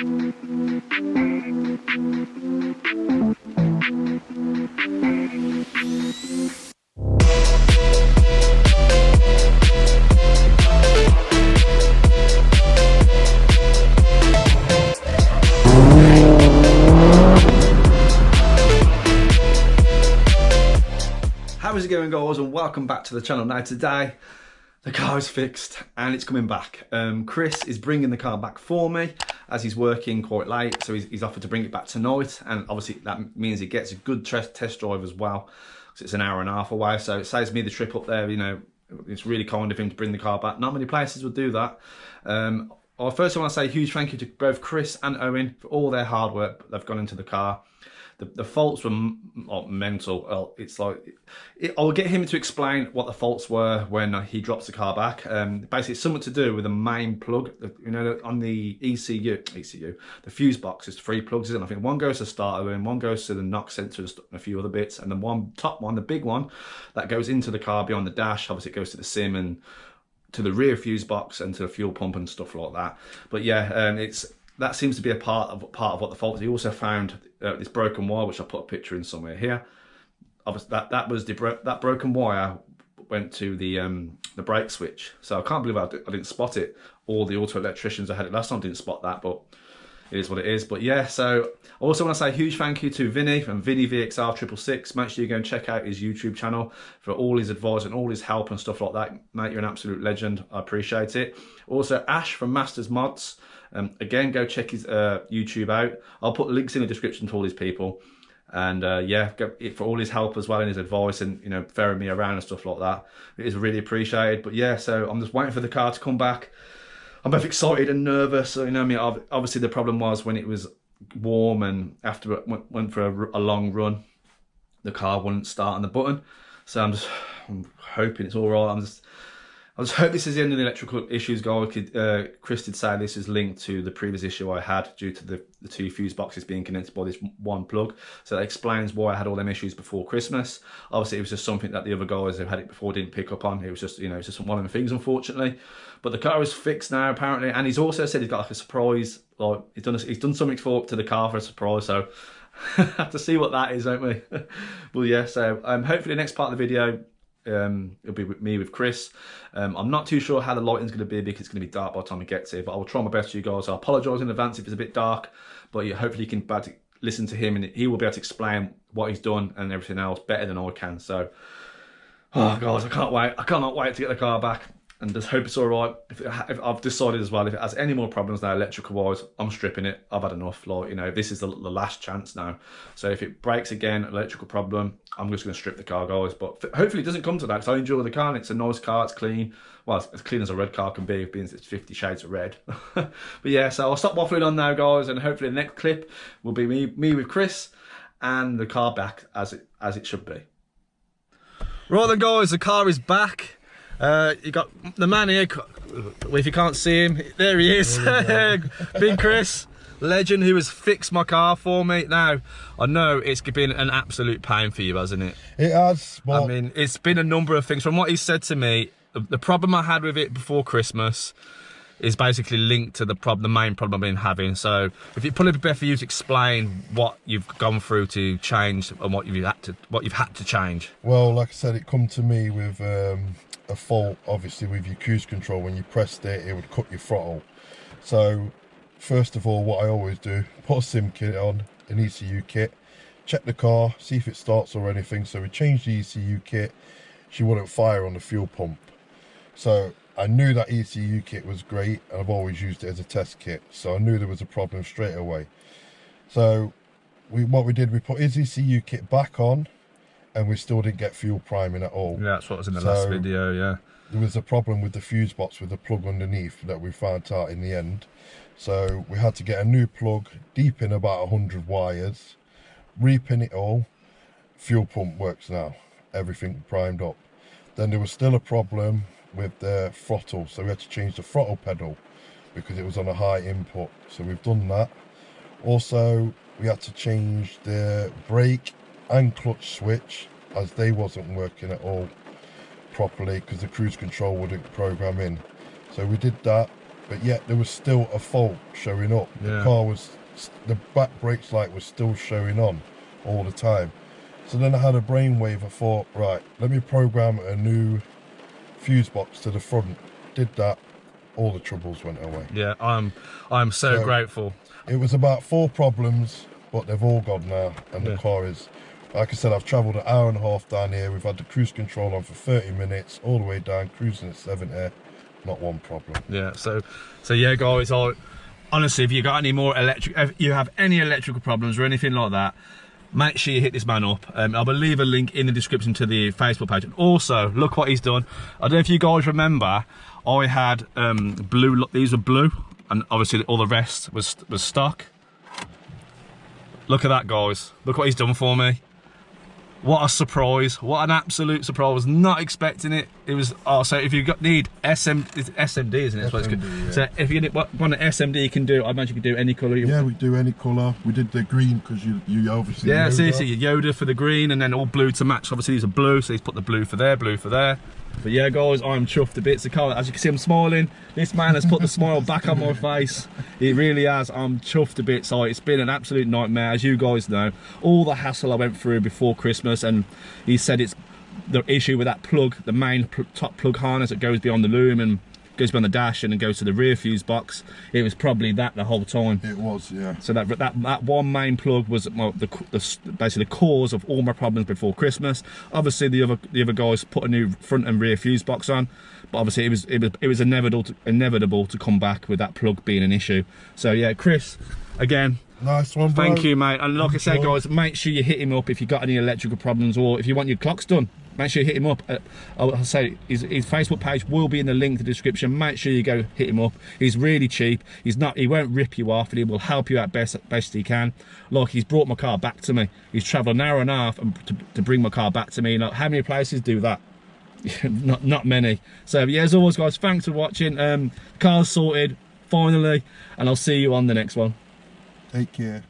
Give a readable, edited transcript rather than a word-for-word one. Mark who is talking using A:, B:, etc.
A: How's it going, guys, and welcome back to the channel. Now today the car is fixed and it's coming back. Chris is bringing the car back for me as he's working quite late, so he's offered to bring it back tonight, and obviously that means he gets a good test drive as well, because it's an hour and a half away, so it saves me the trip up there. You know, it's really kind of him to bring the car back. Not many places would do that. First I want to say a huge thank you to both Chris and Owen for all their hard work they've gone into the car. The faults were mental. It's like, I'll get him to explain what the faults were when he drops the car back. Basically, it's something to do with the main plug. You know, on the ECU, the fuse box is 3 plugs in. I think one goes to the starter and one goes to the knock sensor and a few other bits. And then top one, the big one, that goes into the car beyond the dash. Obviously, it goes to the sim and to the rear fuse box and to the fuel pump and stuff like that. But yeah, that seems to be a part of what the fault is. He also found this broken wire, which I put a picture in somewhere here. Obviously, that broken wire went to the brake switch. So I can't believe I didn't spot it. All the auto electricians I had it last time didn't spot that, but it is what it is. But yeah, so I also want to say a huge thank you to Vinnie from Vinnie Vxr 666. Make sure you go and check out his YouTube channel for all his advice and all his help and stuff like that. Mate, you're an absolute legend. I appreciate it. Also, Ash from Masters Mods. Again, go check his YouTube out. I'll put links in the description to all these people. And yeah, for all his help as well and his advice and, you know, ferrying me around and stuff like that. It is really appreciated. But yeah, so I'm just waiting for the car to come back. I'm both excited and nervous. So, you know, I mean, obviously the problem was when it was warm and after it went for a long run, the car wouldn't start on the button. So I'm hoping it's all right. I just hope this is the end of the electrical issues, guys. Chris did say this is linked to the previous issue I had due to the 2 fuse boxes being connected by this one plug. So that explains why I had all them issues before Christmas. Obviously, it was just something that the other guys who had it before didn't pick up on. It was just, you know, it's just one of the things, unfortunately. But the car is fixed now, apparently, and he's also said he's got like a surprise. Like he's done something to the car for a surprise. So have to see what that is, don't we? Well, yeah. So hopefully, the next part of the video. It'll be with me with Chris. I'm not too sure how the lighting's going to be because it's going to be dark by the time it gets here, but I will try my best for you guys. I apologise in advance if it's a bit dark, but yeah, hopefully you can listen to him and he will be able to explain what he's done and everything else better than I can. So, oh guys, I can't wait. I cannot wait to get the car back and just hope it's all right. If I've decided as well, if it has any more problems now electrical wise, I'm stripping it. I've had enough. Like, you know, this is the last chance now. So if it breaks again, electrical problem, I'm just going to strip the car, guys. But hopefully it doesn't come to that, because I enjoy the car and it's a nice car. It's clean. Well, it's as clean as a red car can be, being it's 50 shades of red. But yeah, so I'll stop waffling on now, guys, and hopefully the next clip will be me with Chris and the car back as it should be. Right then, guys, the car is back. You got the man here, if you can't see him, there he is. Big Chris, legend, who has fixed my car for me. Now, I know it's been an absolute pain for you, hasn't it?
B: It has. But
A: I mean, it's been a number of things. From what he said to me, the problem I had with it before Christmas is basically linked to the main problem I've been having. So if it probably be better for you to explain what you've gone through to change and what you've had to change.
B: Well, like I said, it come to me with a fault, obviously, with your cruise control. When you pressed it, it would cut your throttle. So first of all, what I always do, put a sim kit on, an ECU kit, check the car, see if it starts or anything. So we changed the ECU kit. She wouldn't fire on the fuel pump. So I knew that ECU kit was great, and I've always used it as a test kit. So I knew there was a problem straight away. So what we did, we put his ECU kit back on, and we still didn't get fuel priming at all. Yeah,
A: that's what was in the last video, yeah.
B: There was a problem with the fuse box with the plug underneath that we found out in the end. So we had to get a new plug, deep in about 100 wires, repin it all. Fuel pump works now, everything primed up. Then there was still a problem with the throttle, so we had to change the throttle pedal because it was on a high input. So we've done that. Also, we had to change the brake and clutch switch, as they wasn't working at all properly because the cruise control wouldn't program in. So we did that. but yet there was still a fault showing up.
A: Yeah.
B: The car was, the back brakes light was still showing on all the time. So then I had a brainwave. I thought, right, let me program a new fuse box to the front. Did that, all the troubles went away.
A: Yeah, I'm so grateful.
B: It was about 4 problems, but they've all gone now, and the car is, like I said, I've travelled an hour and a half down here. We've had the cruise control on for 30 minutes, all the way down, cruising at 70, not one problem.
A: Yeah, so yeah, guys, honestly, if you got any more if you have any electrical problems or anything like that, make sure you hit this man up. I will leave a link in the description to the Facebook page. And also, look what he's done. I don't know if you guys remember, I had blue, these were blue, and obviously all the rest was stock. Look at that, guys. Look what he's done for me. What a surprise. What an absolute surprise. I was not expecting it. It was, so if you need SMD, isn't it?
B: SMD, yeah.
A: So if you want an SMD, you can do, I imagine you can do any colour.
B: Yeah, we do any colour. We did the green because you obviously
A: yeah,
B: Yoda.
A: so your Yoda for the green, and then all blue to match. Obviously these are blue, so he's put the blue for there, blue for there. But yeah, guys, I'm chuffed a bit. So as you can see, I'm smiling. This man has put the smile back on my face. It really has. I'm chuffed a bit. So it's been an absolute nightmare, as you guys know. All the hassle I went through before Christmas, and he said it's the issue with that plug, the main top plug harness that goes beyond the loom and goes beyond the dash and then goes to the rear fuse box. It was probably that the whole time.
B: It was, yeah.
A: So that one main plug was basically the cause of all my problems before Christmas. Obviously the other guys put a new front and rear fuse box on, but obviously it was inevitable to come back with that plug being an issue. So yeah, Chris, again,
B: nice one, bro.
A: Thank you, mate. And like I said, guys, make sure you hit him up if you've got any electrical problems, or if you want your clocks done. Make sure you hit him up. I'll say his Facebook page will be in the link in the description. Make sure you go hit him up. He's really cheap. He won't rip you off, and he will help you out best he can. Like, he's brought my car back to me. He's travelled an hour and a half to bring my car back to me. Like, how many places do that? not many. So yeah, as always, guys, thanks for watching. Car's sorted finally, and I'll see you on the next one.
B: Take care.